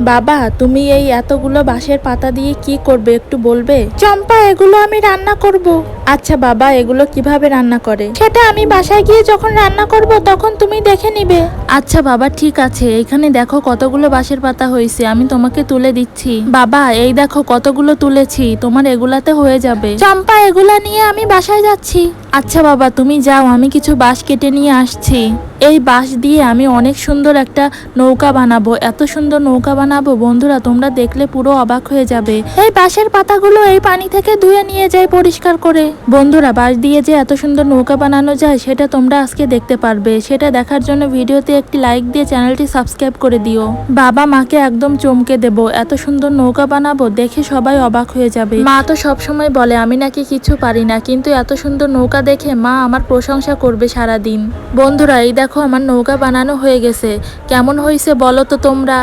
বাবা, তুমি এই এতগুলো বাঁশের পাতা দিয়ে কি করবে একটু বলবে? চম্পা, এগুলো আমি রান্না করব। আচ্ছা বাবা, এগুলো কিভাবে রান্না করে সেটা আমি বাসায় গিয়ে যখন রান্না করব তখন তুমি দেখে নিবে। আচ্ছা বাবা, ঠিক আছে। এখানে দেখো কতগুলো বাঁশের পাতা হয়েছে, আমি তোমাকে তুলে দিচ্ছি। বাবা, এই দেখো কতগুলো তুলেছি, তোমার এগুলাতে হয়ে যাবে। চম্পা, এগুলা নিয়ে আমি বাসায় যাচ্ছি। আচ্ছা বাবা, তুমি যাও, আমি কিছু বাঁশ কেটে নিয়ে আসছি। এই বাঁশ দিয়ে আমি অনেক সুন্দর একটা নৌকা বানাবো, এত সুন্দর নৌকা বানাবো বন্ধুরা, তোমরা দেখলে পুরো অবাক হয়ে যাবে। এই বাঁশের পাতাগুলো এই পানি থেকে ধুয়ে নিয়ে যাই পরিষ্কার করে। বন্ধুরা, বাঁশ দিয়ে যে এত সুন্দর নৌকা বানানো যায় সেটা তোমরা আজকে দেখতে পারবে। সেটা দেখার জন্য ভিডিওতে একটি লাইক দিয়ে চ্যানেলটি সাবস্ক্রাইব করে দিও। বাবা মাকে একদম চমকে দেব, এত সুন্দর নৌকা বানাবো, দেখে সবাই অবাক হয়ে যাবে। মা তো সবসময় বলে আমি নাকি কিছু পারি না, কিন্তু এত সুন্দর নৌকা দেখে মা আমার প্রশংসা করবে সারা দিন। বন্ধুরা, এই দেখো আমার নৌকা বানানো হয়ে গেছে। কেমন হয়েছে বলো তো তোমরা?